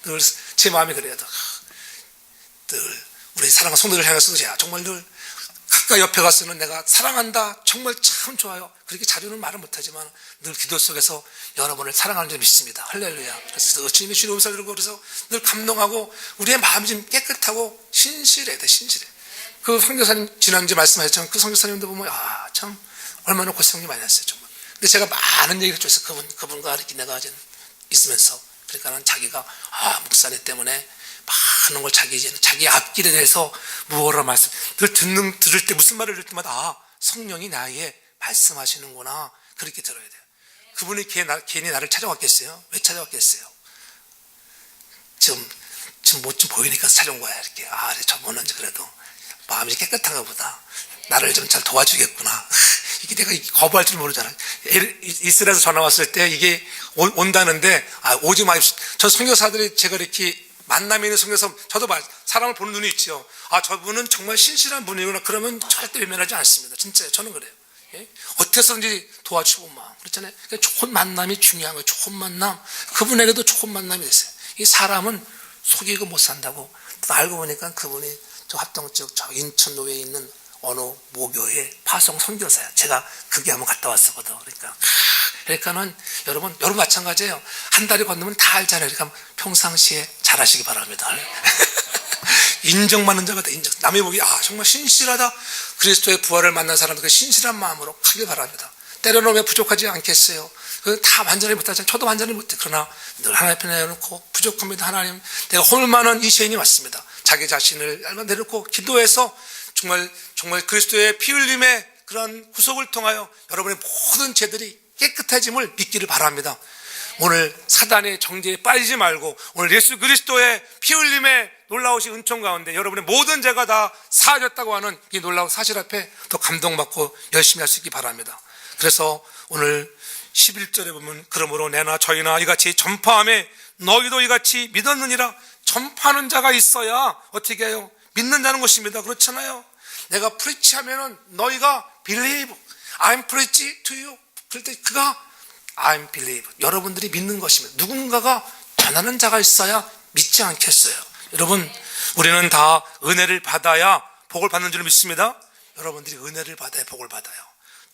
늘 제 마음이 그래요. 늘 우리 사랑하는 성도들 향해서도 제가 정말 늘 가까이 옆에 가서는 내가 사랑한다 정말 참 좋아요. 그렇게 자주는 말을 못하지만 늘 기도 속에서 여러분을 사랑하는 줄 믿습니다. 할렐루야. 그래서 주님의 주님 음성을 들고 그래서 늘 감동하고 우리의 마음이 좀 깨끗하고 신실해야 돼. 신실해. 그 성교사님 지난주에 말씀하셨지만 그 성교사님도 보면 참 얼마나 고생 많이 했어요 정말. 근데 제가 많은 얘기를 해줬어요. 그분과 이렇게 내가 이제 있으면서 그러니까는 자기가 목사님 때문에 많은 걸 자기 앞길에 대해서 무엇라 말씀 들을 때 무슨 말을 들을 때마다 성령이 나에게 말씀하시는구나 그렇게 들어야 돼요. 그분이 괜히 나를 찾아왔겠어요? 왜 찾아왔겠어요? 지금 뭐 좀 보이니까 찾아온 거야 이렇게. 저분은 그래도 마음이 깨끗한가 보다. 나를 좀 잘 도와주겠구나. 이게 내가 거부할 줄 모르잖아. 이스라엘에서 전화 왔을 때 이게 온다는데 오지 마십시오. 저 선교사들이 제가 이렇게 만남이 있는 선교사 저도 사람을 보는 눈이 있죠. 저분은 정말 신실한 분이구나. 그러면 절대 외면하지 않습니다. 진짜요. 저는 그래요. 예? 어떻게든지 도와주고 막 그렇잖아요. 그러니까 좋은 만남이 중요한 거예요. 좋은 만남. 그분에게도 좋은 만남이 됐어요. 이 사람은 속이고 못 산다고 알고 보니까 그분이 저 합동 쪽 저 인천 노회에 있는 어느 모교의 파송 선교사야. 제가 그게 한번 갔다 왔었거든. 그러니까는 여러분 마찬가지예요. 한 달이 건너면 다 알잖아요. 그러니까 평상시에 잘하시기 바랍니다. 인정받는 자가 돼. 인정. 남이 보기 정말 신실하다. 그리스도의 부활을 만난 사람들 그 신실한 마음으로 가길 바랍니다. 때로는 왜 부족하지 않겠어요? 다 완전히 못하지만 저도 완전히 못해. 그러나 늘 하나님 편에 내놓고 부족합니다. 하나님 내가 홀만한 이 죄인이 왔습니다. 자기 자신을 내놓고 기도해서 정말 그리스도의 피 흘림의 그런 구속을 통하여 여러분의 모든 죄들이 깨끗해짐을 믿기를 바랍니다. 오늘 사단의 정죄에 빠지지 말고 오늘 예수 그리스도의 피 흘림의 놀라우신 은총 가운데 여러분의 모든 죄가 다 사하졌다고 하는 이 놀라운 사실 앞에 더 감동받고 열심히 할 수 있기 바랍니다. 그래서 오늘 11절에 보면 그러므로 내나 저희나 이같이 전파함에 너희도 이같이 믿었느니라. 전파하는 자가 있어야 어떻게 해요? 믿는 자는 것입니다. 그렇잖아요. 내가 프리치하면은 너희가 believe, I'm preach to you. 그럴 때 그가 I'm believe. 여러분들이 믿는 것입니다. 누군가가 전하는 자가 있어야 믿지 않겠어요. 여러분, 우리는 다 은혜를 받아야 복을 받는 줄 믿습니다. 여러분들이 은혜를 받아야 복을 받아요.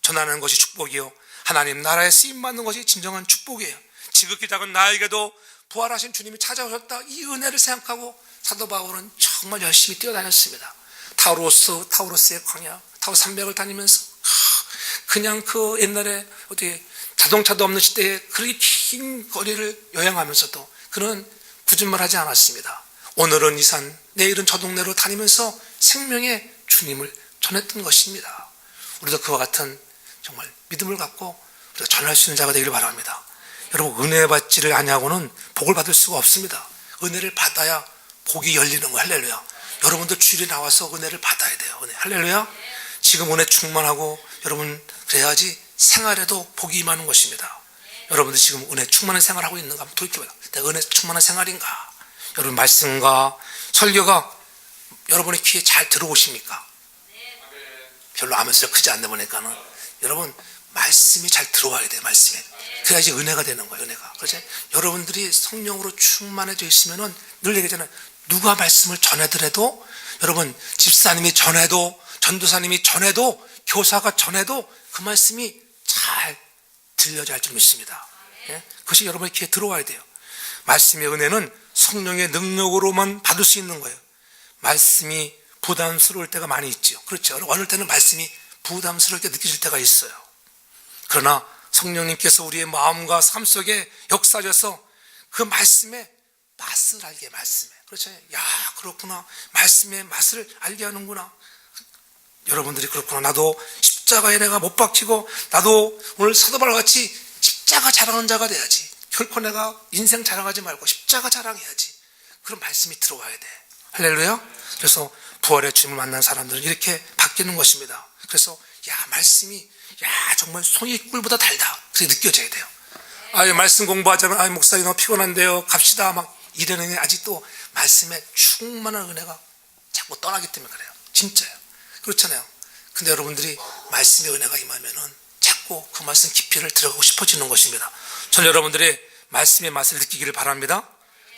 전하는 것이 축복이요. 하나님 나라에 쓰임 받는 것이 진정한 축복이에요. 지극히 작은 나에게도 부활하신 주님이 찾아오셨다. 이 은혜를 생각하고 사도 바울은 정말 열심히 뛰어다녔습니다. 타우로스의 광야, 타우 산맥을 다니면서 그냥 그 옛날에 어떻게 자동차도 없는 시대에 그렇게 긴 거리를 여행하면서도 그는 구준말하지 않았습니다. 오늘은 이 산, 내일은 저 동네로 다니면서 생명의 주님을 전했던 것입니다. 우리도 그와 같은 정말 믿음을 갖고 우리가 전할 수 있는 자가 되기를 바랍니다. 여러분 은혜 받지를 아니하고는 복을 받을 수가 없습니다. 은혜를 받아야 복이 열리는 거예요. 할렐루야. 여러분들 주일에 나와서 은혜를 받아야 돼요. 은혜. 할렐루야. 지금 은혜 충만하고 여러분 그래야지 생활에도 복이 임하는 것입니다. 여러분들 지금 은혜 충만한 생활을 하고 있는가 한번 돌이켜봐요. 내가 은혜 충만한 생활인가? 여러분 말씀과 설교가 여러분의 귀에 잘 들어오십니까? 별로 아멘소리가 크지 않다 보니까는 여러분 말씀이 잘 들어와야 돼요. 말씀에. 그래야지 은혜가 되는 거예요. 은혜가. 그렇죠? 여러분들이 성령으로 충만해져 있으면은 늘 얘기하잖아요. 누가 말씀을 전하더라도 여러분 집사님이 전해도 전도사님이 전해도 교사가 전해도 그 말씀이 잘 들려져 할 줄 믿습니다. 예? 그것이 여러분의 귀에 들어와야 돼요. 말씀의 은혜는 성령의 능력으로만 받을 수 있는 거예요. 말씀이 부담스러울 때가 많이 있죠. 그렇죠. 어느 때는 말씀이 부담스럽게 느껴질 때가 있어요. 그러나 성령님께서 우리의 마음과 삶 속에 역사하셔서 그 말씀의 맛을 알게 말씀에. 그렇죠. 야, 그렇구나. 말씀의 맛을 알게 하는구나. 여러분들이 그렇구나. 나도 십자가에 내가 못 박히고 나도 오늘 사도바울과 같이 십자가 자랑하는 자가 돼야지. 결코 내가 인생 자랑하지 말고 십자가 자랑해야지. 그런 말씀이 들어와야 돼. 할렐루야. 그래서 부활의 주님을 만난 사람들은 이렇게 바뀌는 것입니다. 그래서 야, 말씀이 야, 정말 송이 꿀보다 달다. 그렇게 느껴져야 돼요. 아유, 말씀 공부하자면 아유, 목사님 너무 피곤한데요. 갑시다. 막 이러는 아직도 말씀에 충만한 은혜가 자꾸 떠나기 때문에 그래요. 진짜요. 그렇잖아요. 근데 여러분들이 말씀의 은혜가 임하면은 자꾸 그 말씀 깊이를 들어가고 싶어지는 것입니다. 저는 여러분들의 말씀의 맛을 느끼기를 바랍니다.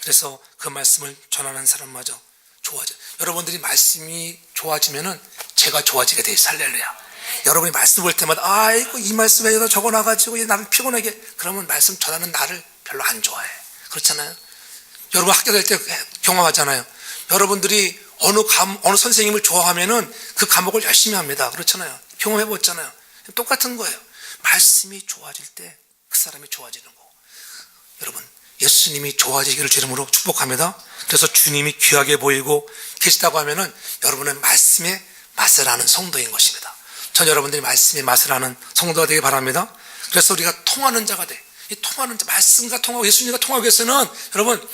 그래서 그 말씀을 전하는 사람마저 좋아져. 여러분들이 말씀이 좋아지면은 제가 좋아지게 돼 있어요. 할렐루야. 여러분이 말씀 볼 때마다 아이고 이 말씀에 여기다 적어놔가지고 나를 피곤하게 그러면 말씀 전하는 나를 별로 안 좋아해. 그렇잖아요. 여러분 학교 다닐 때 경험하잖아요. 여러분들이 어느 선생님을 좋아하면은 그 과목을 열심히 합니다. 그렇잖아요. 경험해봤잖아요. 똑같은 거예요. 말씀이 좋아질 때 그 사람이 좋아지는 거. 여러분 예수님이 좋아지기를 주 이름으로 축복합니다. 그래서 주님이 귀하게 보이고 계시다고 하면은 여러분의 말씀의 맛을 아는 성도인 것입니다. 전 여러분들이 말씀의 맛을 아는 성도가 되길 바랍니다. 그래서 우리가 통하는 자가 돼. 이 통하는 자, 말씀과 통하고 예수님과 통하기 위해서는 여러분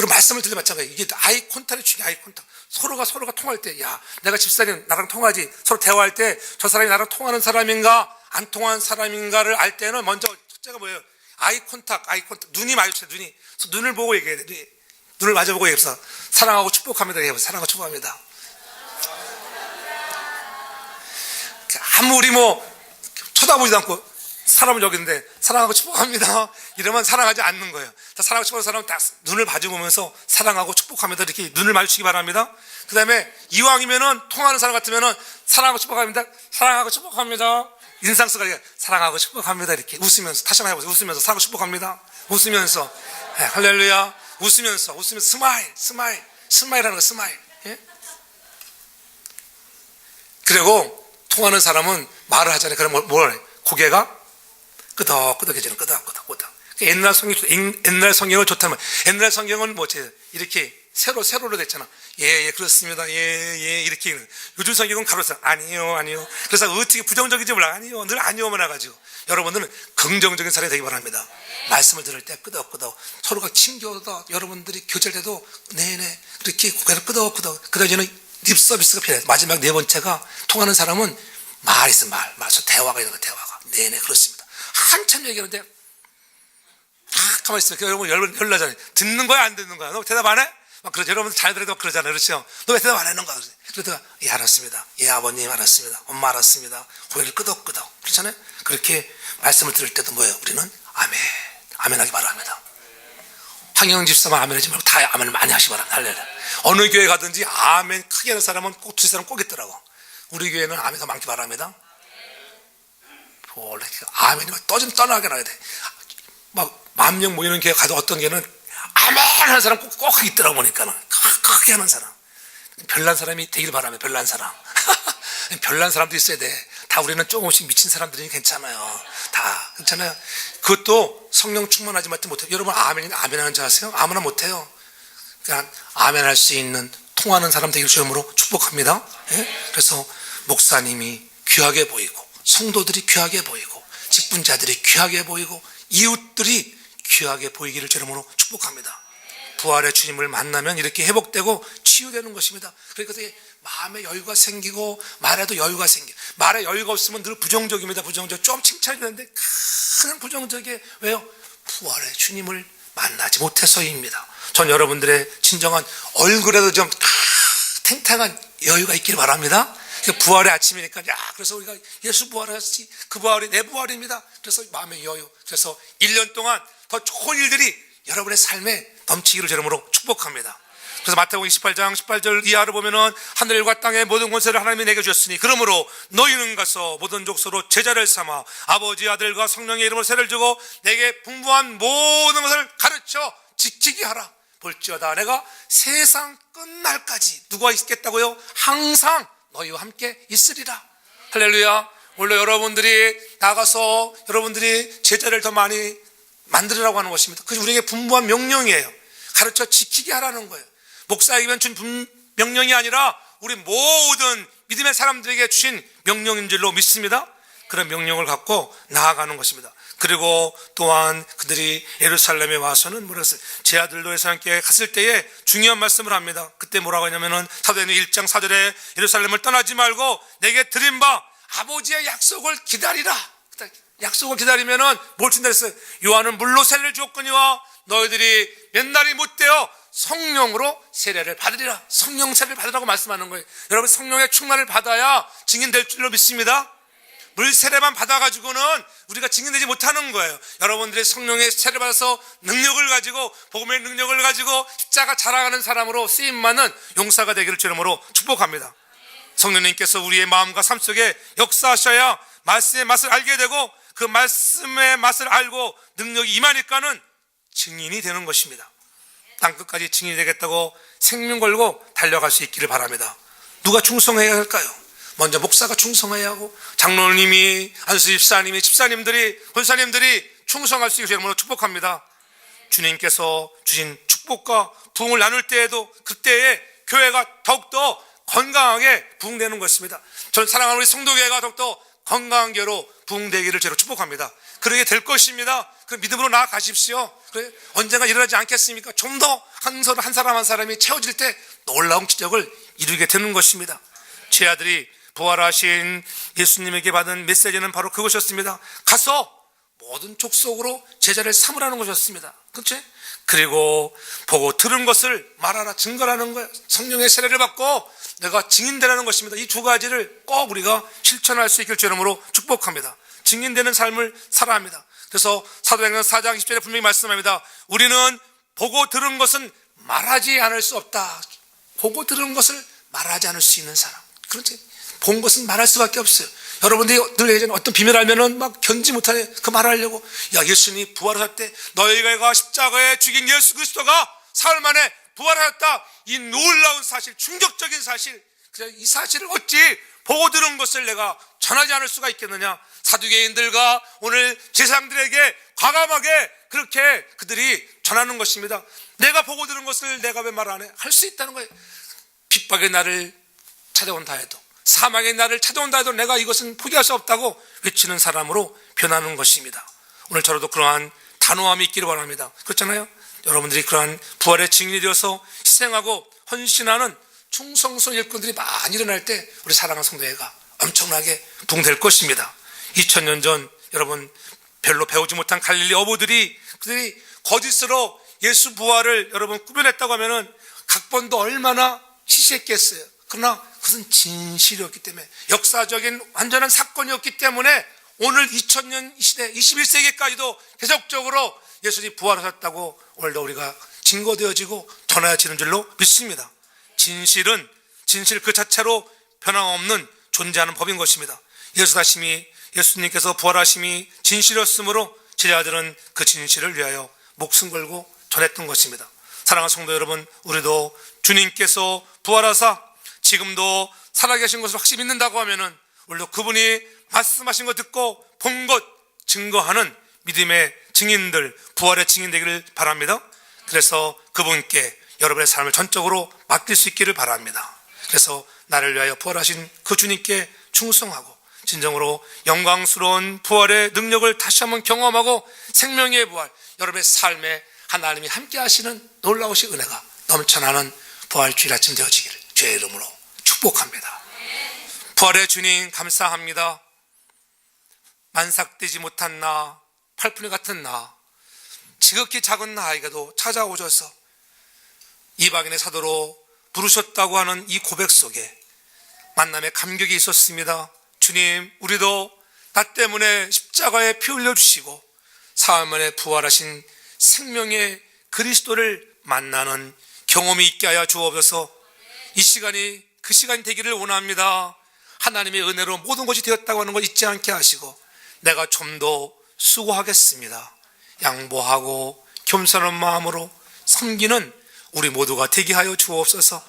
말씀을 들려봤잖아요. 이게 아이 콘탁이 중요해. 아이 콘탁. 서로가 통할 때, 야, 내가 집사님 나랑 통하지. 서로 대화할 때 저 사람이 나랑 통하는 사람인가 안 통하는 사람인가를 알 때는 먼저 첫째가 뭐예요? 아이 콘탁. 눈이 마주쳐요. 눈을 보고 얘기해야 돼. 눈을 마주보고 얘기해서 사랑하고 축복합니다. 사랑하고 축복합니다. 아무리 쳐다보지도 않고 사람은 여기 있는데 사랑하고 축복합니다. 이러면 사랑하지 않는 거예요. 사랑하고 축복하는 사람은 딱 눈을 마주보면서 사랑하고 축복합니다. 이렇게 눈을 마주치기 바랍니다. 그 다음에 이왕이면은 통하는 사람 같으면은 사랑하고 축복합니다. 사랑하고 축복합니다. 인상 쓰가 사랑하고 축복합니다. 이렇게 웃으면서 다시 한번 해보세요. 웃으면서 사랑하고 축복합니다. 웃으면서 네, 할렐루야. 웃으면서 스마일하는 거 스마일. 예? 그리고 통하는 사람은 말을 하잖아요. 그럼 뭘 해? 고개가 끄덕끄덕해지는 끄덕끄덕. 옛날 성경은 좋다면 옛날 성경은 이렇게 세로로 됐잖아. 예, 그렇습니다. 예, 이렇게. 요즘 성경은 가로서 아니요. 그래서 어떻게 부정적인지 몰라. 아니요. 늘 아니요만 해가지고. 여러분들은 긍정적인 사람이 되기 바랍니다. 말씀을 들을 때 끄덕끄덕. 서로가 친교도 여러분들이 교제할 때도 네네. 그렇게 고개를 끄덕끄덕. 그러지는 립 서비스가 필요해요. 마지막 네 번째가 통하는 사람은 말이 있어, 대화가 있는 거, 대화가. 네네, 그렇습니다. 한참 얘기하는데, 가만히 있어요. 여러분 열나잖아요. 듣는 거야, 안 듣는 거야? 너 대답 안 해? 그러죠. 여러분 잘 들어도 그러잖아요. 그렇죠? 너 왜 대답 안 하는 거야? 그러다가, 예, 알았습니다. 예, 아버님 알았습니다. 엄마 알았습니다. 고개를 끄덕끄덕. 그렇잖아요? 그렇게 말씀을 들을 때도 뭐예요? 우리는 아멘 하기 바랍니다. 황영 집사만 아멘 하지 말고 다 아멘을 많이 하시기 바랍니다. 할렐루야. 어느 교회 가든지 아멘 크게 하는 사람은 꼭 두 사람 꼭 있더라고. 우리 교회는 아멘 더 많기 바랍니다. 원래 아멘이 떠나게 나야 돼. 10,000명 모이는 교회 가도 어떤 교회는 아멘 하는 사람 꼭 있더라고 보니까는. 크게 하는 사람. 별난 사람이 되길 바라며, 별난 사람. 별난 사람도 있어야 돼. 다 우리는 조금씩 미친 사람들이니 괜찮아요. 다. 괜찮아요. 그것도 성령 충만하지 못해요. 여러분 아멘 하는 줄 아세요? 아무나 못해요. 그냥 아멘 할 수 있는 통하는 사람 되길 주님으로 축복합니다. 예? 그래서 목사님이 귀하게 보이고 성도들이 귀하게 보이고 직분자들이 귀하게 보이고 이웃들이 귀하게 보이기를 주님으로 축복합니다. 부활의 주님을 만나면 이렇게 회복되고 치유되는 것입니다. 그러니까 마음에 여유가 생기고 말에도 여유가 생겨. 말에 여유가 없으면 늘 부정적입니다. 부정적. 좀 칭찬이 되는데 큰 부정적이에요. 왜요? 부활의 주님을 만나지 못해서입니다. 전 여러분들의 진정한 얼굴에도 좀 탱탱한 여유가 있기를 바랍니다. 부활의 아침이니까, 그래서 우리가 예수 부활하셨지, 그 부활이 내 부활입니다. 그래서 마음의 여유, 그래서 1년 동안 더 좋은 일들이 여러분의 삶에 넘치기를 제 이름으로 축복합니다. 그래서 마태복음 28장 18절 이하를 보면은 하늘과 땅의 모든 권세를 하나님이 내게 주셨으니 그러므로 너희는 가서 모든 족속으로 제자를 삼아 아버지 아들과 성령의 이름으로 세를 주고 내게 분부한 모든 것을 가르쳐 지키게 하라. 볼지어다 내가 세상 끝날까지 누가 있겠다고요? 항상 너희와 함께 있으리라. 할렐루야. 원래 여러분들이 나가서 여러분들이 제자를 더 많이 만들으라고 하는 것입니다. 그것이 우리에게 분부한 명령이에요. 가르쳐 지키게 하라는 거예요. 목사에게만 준 명령이 아니라 우리 모든 믿음의 사람들에게 주신 명령인 줄로 믿습니다. 그런 명령을 갖고 나아가는 것입니다. 그리고 또한 그들이 예루살렘에 와서는 뭐랬어요? 제 아들도 예수와 함께 갔을 때에 중요한 말씀을 합니다. 그때 뭐라고 하냐면은 사도행전 1장 4절에 예루살렘을 떠나지 말고 내게 드린 바 아버지의 약속을 기다리라. 약속을 기다리면은 뭘 준다 했어요? 요한은 물로 세례를 주었거니와 너희들이 몇 날이 못 되어 성령으로 세례를 받으리라. 성령 세례를 받으라고 말씀하는 거예요. 여러분 성령의 충만을 받아야 증인될 줄로 믿습니다. 물 세례만 받아가지고는 우리가 증인되지 못하는 거예요. 여러분들이 성령의 세례를 받아서 능력을 가지고 복음의 능력을 가지고 십자가 자랑하는 사람으로 쓰임받는 용사가 되기를 주님으로 축복합니다. 성령님께서 우리의 마음과 삶 속에 역사하셔야 말씀의 맛을 알게 되고 그 말씀의 맛을 알고 능력이 임하니까는 증인이 되는 것입니다. 땅끝까지 증인이 되겠다고 생명 걸고 달려갈 수 있기를 바랍니다. 누가 충성해야 할까요? 먼저 목사가 충성해야 하고 장로님이, 안수 집사님이, 집사님들이, 권사님들이 충성할 수 있게 여러분을 축복합니다. 주님께서 주신 축복과 부흥을 나눌 때에도 그때에 교회가 더욱더 건강하게 부흥되는 것입니다. 저는 사랑하는 우리 성도교회가 더욱더 건강한 교회로 부흥되기를 제로 축복합니다. 그러게 될 것입니다. 그 믿음으로 나아가십시오. 그래, 언젠가 일어나지 않겠습니까? 좀 더 한 사람 한 사람이 채워질 때 놀라운 기적을 이루게 되는 것입니다. 제 아들이 부활하신 예수님에게 받은 메시지는 바로 그것이었습니다. 가서 모든 족속으로 제자를 삼으라는 것이었습니다. 그렇죠? 그리고 보고 들은 것을 말하라, 증거라는 거예요. 성령의 세례를 받고 내가 증인되라는 것입니다. 이 두 가지를 꼭 우리가 실천할 수 있길 주님으로 축복합니다. 증인되는 삶을 살아야 합니다. 그래서 사도행전 4장 10절에 분명히 말씀합니다. 우리는 보고 들은 것은 말하지 않을 수 없다. 보고 들은 것을 말하지 않을 수 있는 사람. 그렇지? 본 것은 말할 수밖에 없어요. 여러분들이 늘 예전에 어떤 비밀 알면은 막 견지 못하네. 그 말하려고. 야, 예수님이 부활하셨대. 너희가 십자가에 죽인 예수 그리스도가 사흘 만에 부활하셨다. 이 놀라운 사실, 충격적인 사실. 이 사실을 어찌 보고 들은 것을 내가 전하지 않을 수가 있겠느냐. 사두개인들과 오늘 제사장들에게 과감하게 그렇게 그들이 전하는 것입니다. 내가 보고 들은 것을 내가 왜 말 안 해? 할 수 있다는 거예요. 핍박의 날을 찾아온다 해도, 사망의 날을 찾아온다 해도 내가 이것은 포기할 수 없다고 외치는 사람으로 변하는 것입니다. 오늘 저로도 그러한 단호함이 있기를 바랍니다. 그렇잖아요? 여러분들이 그러한 부활의 증인이 되어서 희생하고 헌신하는 충성스러운 일꾼들이 많이 일어날 때 우리 사랑하는 성도회가 엄청나게 부흥될 것입니다. 2000년 전 여러분 별로 배우지 못한 갈릴리 어부들이 그들이 거짓으로 예수 부활을 여러분 꾸며냈다고 하면은 각본도 얼마나 시시했겠어요. 그러나 그것은 진실이었기 때문에, 역사적인 완전한 사건이었기 때문에 오늘 2000년 이 시대 21세기까지도 계속적으로 예수님이 부활하셨다고 오늘도 우리가 증거되어지고 전해지는 줄로 믿습니다. 진실 그 자체로 변함없는 존재하는 법인 것입니다. 예수님께서 부활하심이 진실이었으므로 제자들은 그 진실을 위하여 목숨 걸고 전했던 것입니다. 사랑하는 성도 여러분, 우리도 주님께서 부활하사 지금도 살아계신 것을 확실히 믿는다고 하면은 우리도 그분이 말씀하신 것 듣고 본 것 증거하는 믿음의 증인들, 부활의 증인 되기를 바랍니다. 그래서 그분께 여러분의 삶을 전적으로 맡길 수 있기를 바랍니다. 그래서 나를 위하여 부활하신 그 주님께 충성하고 진정으로 영광스러운 부활의 능력을 다시 한번 경험하고 생명의 부활, 여러분의 삶에 하나님이 함께 하시는 놀라우신 은혜가 넘쳐나는 부활주일 아침 되어지기를 주의 이름으로 축복합니다. 부활의 주님 감사합니다. 만삭되지 못한 나, 팔푼이 같은 나, 지극히 작은 나에게도 찾아오셔서 이방인의 사도로 부르셨다고 하는 이 고백 속에 만남의 감격이 있었습니다. 주님, 우리도 나 때문에 십자가에 피 흘려주시고 사흘 만에 부활하신 생명의 그리스도를 만나는 경험이 있게 하여 주옵소서. 이 시간이 그 시간이 되기를 원합니다. 하나님의 은혜로 모든 것이 되었다고 하는 것 잊지 않게 하시고 내가 좀 더 수고하겠습니다. 양보하고 겸손한 마음으로 섬기는 우리 모두가 되게 하여 주옵소서.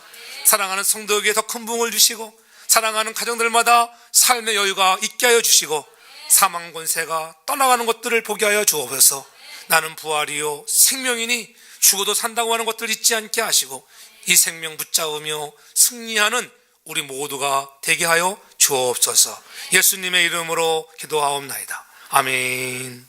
사랑하는 성도에게 더 큰 부흥을 주시고 사랑하는 가정들마다 삶의 여유가 있게 하여 주시고 사망 권세가 떠나가는 것들을 보게 하여 주옵소서. 나는 부활이요 생명이니 죽어도 산다고 하는 것들을 잊지 않게 하시고 이 생명 붙잡으며 승리하는 우리 모두가 되게 하여 주옵소서. 예수님의 이름으로 기도하옵나이다. 아멘.